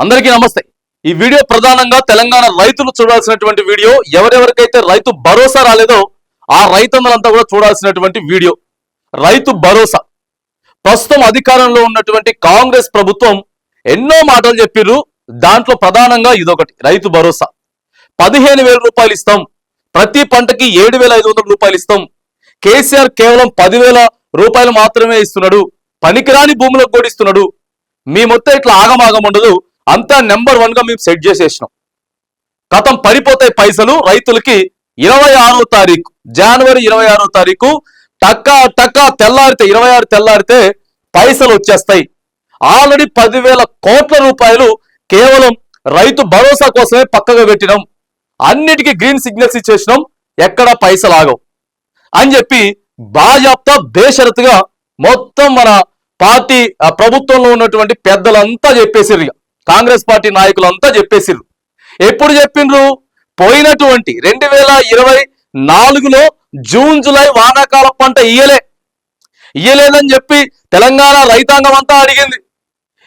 అందరికీ నమస్తే। ఈ వీడియో ప్రధానంగా తెలంగాణ రైతులు చూడాల్సినటువంటి వీడియో। ఎవరెవరికైతే రైతు భరోసా రాలేదో ఆ రైతన్నలంతా కూడా చూడాల్సినటువంటి వీడియో। రైతు భరోసా ప్రస్తుతం అధికారంలో ఉన్నటువంటి కాంగ్రెస్ ప్రభుత్వం ఎన్నో మాటలు చెప్పిర్రు। దాంట్లో ప్రధానంగా ఇదొకటి, రైతు భరోసా 15,000 రూపాయలు ఇస్తాం, ప్రతి పంటకి 7,500 రూపాయలు ఇస్తాం। కేసీఆర్ కేవలం 10,000 రూపాయలు మాత్రమే ఇస్తున్నాడు, పనికిరాని భూములకు కూడా ఇస్తున్నాడు। మీ మొత్తం ఇట్లా ఆగమాగం ఉండదు, అంతా నెంబర్ 1 గా మేము సెట్ చేసేసినాం। గతం పడిపోతాయి పైసలు రైతులకి 26వ తారీఖు, జనవరి 26వ తారీఖు టక్కా టక్కా తెల్లారితే 26 తెల్లారితే పైసలు వచ్చేస్తాయి। ఆల్రెడీ 10,000 కోట్ల రూపాయలు కేవలం రైతు భరోసా కోసమే పక్కగా పెట్టినాం, అన్నిటికీ గ్రీన్ సిగ్నల్స్ ఇచ్చేసినాం, ఎక్కడ పైసలు ఆగవు అని చెప్పి బాజాప్తా బేషరతుగా మొత్తం మన పార్టీ ప్రభుత్వంలో ఉన్నటువంటి పెద్దలంతా చెప్పేసిర్రు, కాంగ్రెస్ పార్టీ నాయకులంతా చెప్పేసిర్రు। ఎప్పుడు చెప్పిండ్రు? పోయినటువంటి 2024లో జూన్ జూలై వానాకాల పంట ఇయ్యలేదని చెప్పి తెలంగాణ రైతాంగం అంతా అడిగింది।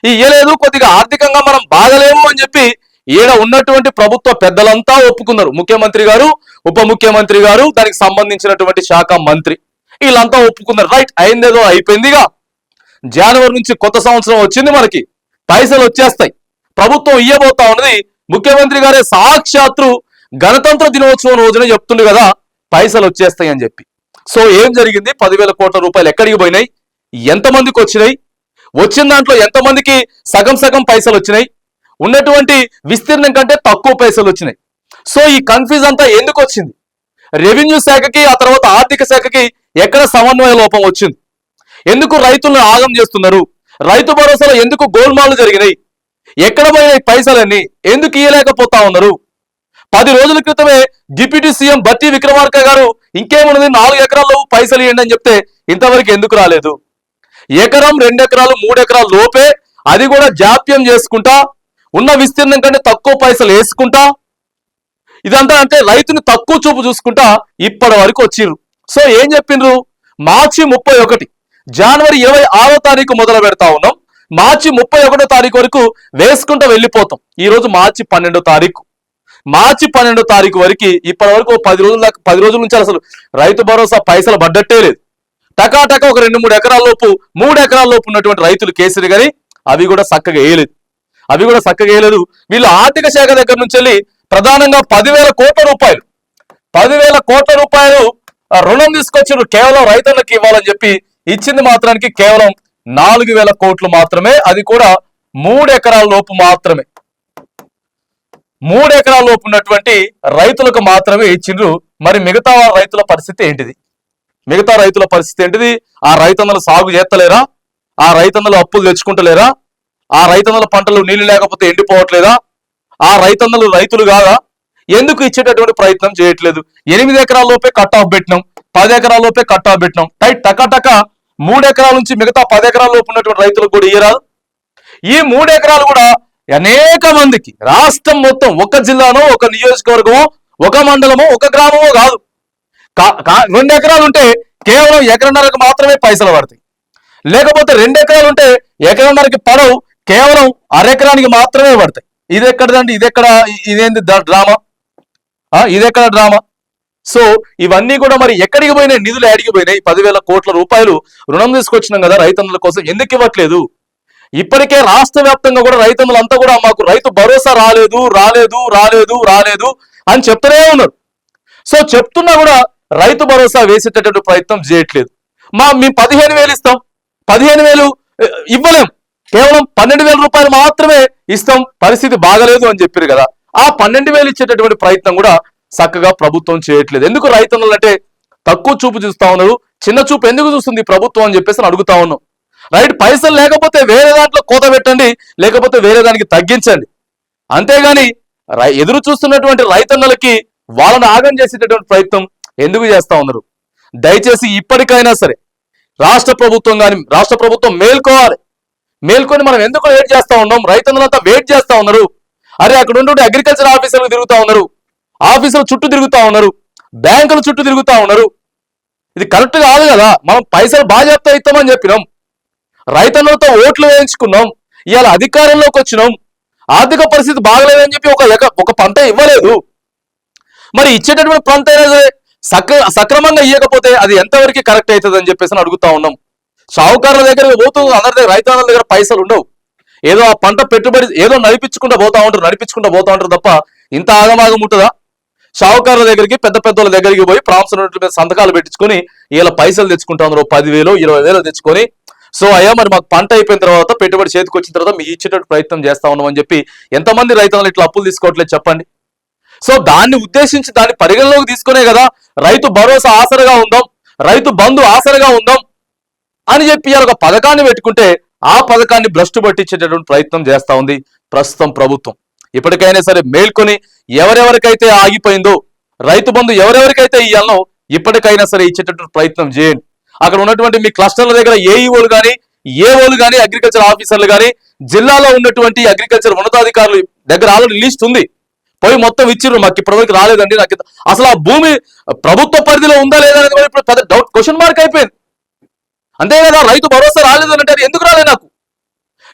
ఇయ్యలేదు, కొద్దిగా ఆర్థికంగా మనం బాగలేము అని చెప్పి ఈడ ఉన్నటువంటి ప్రభుత్వ పెద్దలంతా ఒప్పుకున్నారు। ముఖ్యమంత్రి గారు, ఉప ముఖ్యమంత్రి గారు, దానికి సంబంధించినటువంటి శాఖ మంత్రి, వీళ్ళంతా ఒప్పుకున్నారు। రైట్, అయిందేదో అయిపోయిందిగా, జనవరి నుంచి కొత్త సంవత్సరం వచ్చింది, మనకి పైసలు వచ్చేస్తాయి, ప్రభుత్వం ఇయ్యబోతా ఉన్నది। ముఖ్యమంత్రి గారే సాక్షాత్తు గణతంత్ర దినోత్సవం రోజున చెప్తుండే కదా పైసలు వచ్చేస్తాయి అని చెప్పి। సో ఏం జరిగింది? 10,000 కోట్ల రూపాయలు ఎక్కడికి పోయినాయి? ఎంతమందికి వచ్చినాయి? వచ్చిన దాంట్లో ఎంతమందికి సగం సగం పైసలు వచ్చినాయి? ఉన్నటువంటి విస్తీర్ణం కంటే తక్కువ పైసలు వచ్చినాయి। సో ఈ కన్ఫ్యూజ్ అంతా ఎందుకు వచ్చింది? రెవెన్యూ శాఖకి, ఆ తర్వాత ఆర్థిక శాఖకి ఎక్కడ సమన్వయ లోపం వచ్చింది? ఎందుకు రైతులను ఆగం చేస్తున్నారు? రైతు భరోసాలో ఎందుకు గోల్మాలు జరిగినాయి? ఎక్కడ పోయినాయి పైసలన్నీ? ఎందుకు ఇయ్యలేకపోతా ఉన్నారు? 10 రోజుల క్రితమే డిప్యూటీ సీఎం బట్టి విక్రమార్క గారు ఇంకేమున్నది 4 ఎకరాల్లో పైసలు ఇవ్వండి అని చెప్తే ఇంతవరకు ఎందుకు రాలేదు? ఎకరం, 2 ఎకరాలు, 3 ఎకరాల లోపే, అది కూడా జాప్యం చేసుకుంటా, ఉన్న విస్తీర్ణం కంటే తక్కువ పైసలు వేసుకుంటా, ఇదంతా అంటే రైతుని తక్కువ చూపు చూసుకుంటా ఇప్పటి వరకు వచ్చిర్రు। సో ఏం చెప్పిండ్రు? మార్చి 31, జనవరి 26వ తారీఖు మొదలు పెడతా ఉన్నాం, మార్చి 31వ తారీఖు వరకు వేసుకుంటూ వెళ్ళిపోతాం। ఈ రోజు మార్చి 12వ తారీఖు, మార్చి 12వ తారీఖు వరకు ఇప్పటి వరకు 10 రోజుల నుంచి అసలు రైతు భరోసా పైసలు పడ్డట్టే లేదు। టకాటక ఒక 2-3 ఎకరాల లోపు, 3 ఎకరాల లోపు ఉన్నటువంటి రైతులు కేసరి గాని అవి కూడా చక్కగా వేయలేదు। వీళ్ళు ఆర్థిక శాఖ దగ్గర నుంచి వెళ్ళి ప్రధానంగా 10,000 కోట్ల రూపాయలు రుణం తీసుకొచ్చారు కేవలం రైతులకు ఇవ్వాలని చెప్పి। ఇచ్చింది మాత్రానికి కేవలం 4,000 కోట్లు మాత్రమే, అది కూడా 3 ఎకరాల లోపు మాత్రమే, 3 ఎకరాల లోపు ఉన్నటువంటి రైతులకు మాత్రమే ఇచ్చిండ్రు। మరి మిగతా రైతుల పరిస్థితి ఏంటిది? ఆ రైతన్నలు సాగు చేస్తలేరా? ఆ రైతన్నలు అప్పులు తెచ్చుకుంటలేరా? ఆ రైతన్నల పంటలు నీళ్లు లేకపోతే ఎండిపోవట్లేదా? ఆ రైతన్నలు రైతులు కాదా? ఎందుకు ఇచ్చేటటువంటి ప్రయత్నం చేయట్లేదు? 8 ఎకరాల లోపే కట్ ఆఫ్ పెట్టినాం, 10 ఎకరాల లోపే కట్ ఆఫ్ పెట్టినాం, టైట్ టకాటక 3 ఎకరాల నుంచి మిగతా 10 ఎకరాల లోపు ఉన్నటువంటి రైతులకు కూడా ఇయ్యరాదు? ఈ 3 ఎకరాలు కూడా అనేక మందికి, రాష్ట్రం మొత్తం, ఒక జిల్లానో, ఒక నియోజకవర్గమో, ఒక మండలమో, ఒక గ్రామమో కాదు, 2 ఎకరాలు ఉంటే కేవలం ఎకరన్నరకు మాత్రమే పైసలు పడతాయి, లేకపోతే 2 ఎకరాలు ఉంటే ఎకరన్నరకి పడవు, కేవలం అరెకరానికి మాత్రమే పడతాయి। ఇదేంది డ్రామా? సో ఇవన్నీ కూడా మరి ఎక్కడికి పోయినాయి? నిధులు ఎడికి పోయినాయి? 10,000 కోట్ల రూపాయలు రుణం తీసుకొచ్చినాం కదా రైతన్నుల కోసం, ఎందుకు ఇవ్వట్లేదు? ఇప్పటికే రాష్ట్ర వ్యాప్తంగా కూడా రైతన్నులంతా కూడా మాకు రైతు భరోసా రాలేదు అని చెప్తూనే ఉన్నారు। సో చెప్తున్నా కూడా రైతు భరోసా వేసేటటువంటి ప్రయత్నం చేయట్లేదు। మేము 15,000 ఇస్తాం, 15,000 ఇవ్వలేం, కేవలం 12,000 రూపాయలు మాత్రమే ఇస్తాం, పరిస్థితి బాగలేదు అని చెప్పారు కదా, ఆ 12,000 ఇచ్చేటటువంటి ప్రయత్నం కూడా చక్కగా ప్రభుత్వం చేయట్లేదు। ఎందుకు రైతన్నలు అంటే తక్కువ చూపు చూస్తా ఉన్నారు? చిన్న చూపు ఎందుకు చూస్తుంది ప్రభుత్వం అని చెప్పేసి అడుగుతా ఉన్నాం। రైట్, పైసలు లేకపోతే వేరే దాంట్లో కోత పెట్టండి, లేకపోతే వేరే దానికి తగ్గించండి, అంతేగాని ఎదురు చూస్తున్నటువంటి రైతన్నలకి వాళ్ళని ఆగం చేసేటటువంటి ప్రయత్నం ఎందుకు చేస్తా ఉన్నారు? దయచేసి ఇప్పటికైనా సరే రాష్ట్ర ప్రభుత్వం మేల్కొని మనం ఎందుకు వెయిట్ చేస్తా ఉన్నాం? రైతన్నులంతా వెయిట్ చేస్తా ఉన్నారు। అరే అక్కడ ఉండే అగ్రికల్చర్ ఆఫీసర్లు తిరుగుతా ఉన్నారు, ఆఫీసుల చుట్టూ తిరుగుతా ఉన్నారు, బ్యాంకుల చుట్టూ తిరుగుతా ఉన్నారు, ఇది కరెక్ట్ కాదు కదా। మనం పైసలు బాధ్యత ఇస్తామని చెప్పినాం, రైతన్నులతో ఓట్లు వేయించుకున్నాం, ఇవాళ అధికారంలోకి వచ్చినాం, ఆర్థిక పరిస్థితి బాగలేదని చెప్పి ఒక పంట ఇవ్వలేదు. మరి ఇచ్చేటటువంటి పంట అయినా సరే సక్రమంగా ఇవ్వకపోతే అది ఎంతవరకు కరెక్ట్ అవుతుంది అని చెప్పేసి అడుగుతా ఉన్నాం. షావుకారుల దగ్గర పోతూ అందరి దగ్గర రైతుల దగ్గర పైసలు ఉండవు. ఏదో ఆ పంట పెట్టుబడి ఏదో నడిపించుకుంటూ పోతా ఉంటారు తప్ప ఇంత ఆగమాగం ఉంటుందా? షావుకారుల దగ్గరికి పెద్ద పెద్దోళ్ళ దగ్గరికి పోయి ప్రాంప్స్ మీద సంతకాలు పెట్టించుకొని ఇలా పైసలు తెచ్చుకుంటా ఉన్నారు, 10,000 20,000 తెచ్చుకొని. సో అయ్యా మరి మాకు పంట అయిపోయిన తర్వాత పెట్టుబడి చేతికి వచ్చిన తర్వాత మీకు ఇచ్చేటట్టు ప్రయత్నం చేస్తా ఉన్నాం అని చెప్పి ఎంతమంది రైతులు ఇట్లా అప్పులు తీసుకోవట్లేదు చెప్పండి. సో దాన్ని ఉద్దేశించి దాన్ని పరిగణలోకి తీసుకునే కదా రైతు భరోసా ఆసరగా ఉందాం, రైతు బంధు ఆసరగా ఉందాం అని చెప్పి ఒక పథకాన్ని పెట్టుకుంటే ఆ పథకాన్ని భ్రష్టు పట్టించేటటువంటి ప్రయత్నం చేస్తా ఉంది ప్రస్తుతం ప్రభుత్వం. ఇప్పటికైనా సరే మేల్కొని ఎవరెవరికైతే ఆగిపోయిందో రైతు బంధు ఎవరెవరికైతే ఇవ్వాలనో ఇప్పటికైనా సరే ఇచ్చేటటువంటి ప్రయత్నం చేయండి. అక్కడ ఉన్నటువంటి మీ క్లస్టర్ల దగ్గర ఏఈఓలు కానీ ఏఓలు కానీ అగ్రికల్చర్ ఆఫీసర్లు కానీ జిల్లాలో ఉన్నటువంటి అగ్రికల్చర్ ఉన్నతాధికారులు దగ్గర ఆల్రెడీ లిస్ట్ ఉంది, పోయి మొత్తం ఇచ్చిర్రు. మాకు ఇప్పటివరకు రాలేదండి, నాకు అసలు ఆ భూమి ప్రభుత్వ పరిధిలో ఉందా లేదా అనేది ఇప్పుడు పెద్ద డౌట్, క్వశ్చన్ మార్క్ అయిపోయింది. అంతే కదా, రైతు భరోసా రాలేదు అంటే ఎందుకు రాలేదు,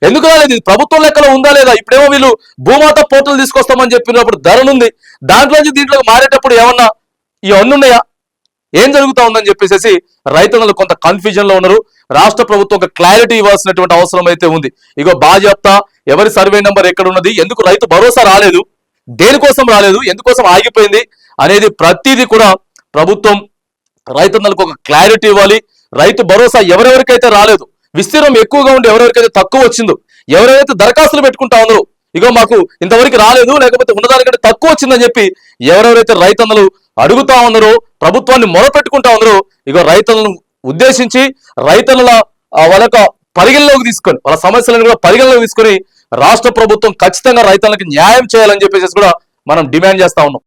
ఎందుకు రాలేదు, ప్రభుత్వం లెక్కలో ఉందా లేదా? ఇప్పుడేమో వీళ్ళు భూమాత పోర్టల్ తీసుకొస్తామని చెప్పినప్పుడు ధరనుంది, దాంట్లోంచి దీంట్లోకి మారేటప్పుడు ఏమన్నా ఇవన్నీ ఉన్నాయా? ఏం జరుగుతా ఉందని చెప్పేసి రైతులు కొంత కన్ఫ్యూజన్ లో ఉన్నారు. రాష్ట్ర ప్రభుత్వం ఒక క్లారిటీ ఇవ్వాల్సినటువంటి అవసరం అయితే ఉంది. ఇగో బాజాప్తా ఎవరి సర్వే నెంబర్ ఎక్కడ ఉన్నది, ఎందుకు రైతు భరోసా రాలేదు, దేనికోసం రాలేదు, ఎందుకోసం ఆగిపోయింది అనేది ప్రతిదీ కూడా ప్రభుత్వం రైతులకు ఒక క్లారిటీ ఇవ్వాలి. రైతు భరోసా ఎవరెవరికైతే రాలేదు, విస్తీర్ణం ఎక్కువగా ఉండి ఎవరెవరికైతే తక్కువ వచ్చిందో, ఎవరెవరైతే దరఖాస్తులు పెట్టుకుంటా ఉన్నారో ఇగో మాకు ఇంతవరకు రాలేదు లేకపోతే ఉన్నదానికంటే తక్కువ వచ్చిందని చెప్పి ఎవరెవరైతే రైతన్నలు అడుగుతా ఉన్నారో, ప్రభుత్వాన్ని మొరపెట్టుకుంటా ఉన్నారో, ఇగో రైతులను ఉద్దేశించి రైతుల వాళ్ళ పరిగణలోకి తీసుకొని వాళ్ళ సమస్యలను కూడా పరిగణలోకి తీసుకొని రాష్ట్ర ప్రభుత్వం ఖచ్చితంగా రైతులకు న్యాయం చేయాలని చెప్పేసి కూడా మనం డిమాండ్ చేస్తా ఉన్నాం.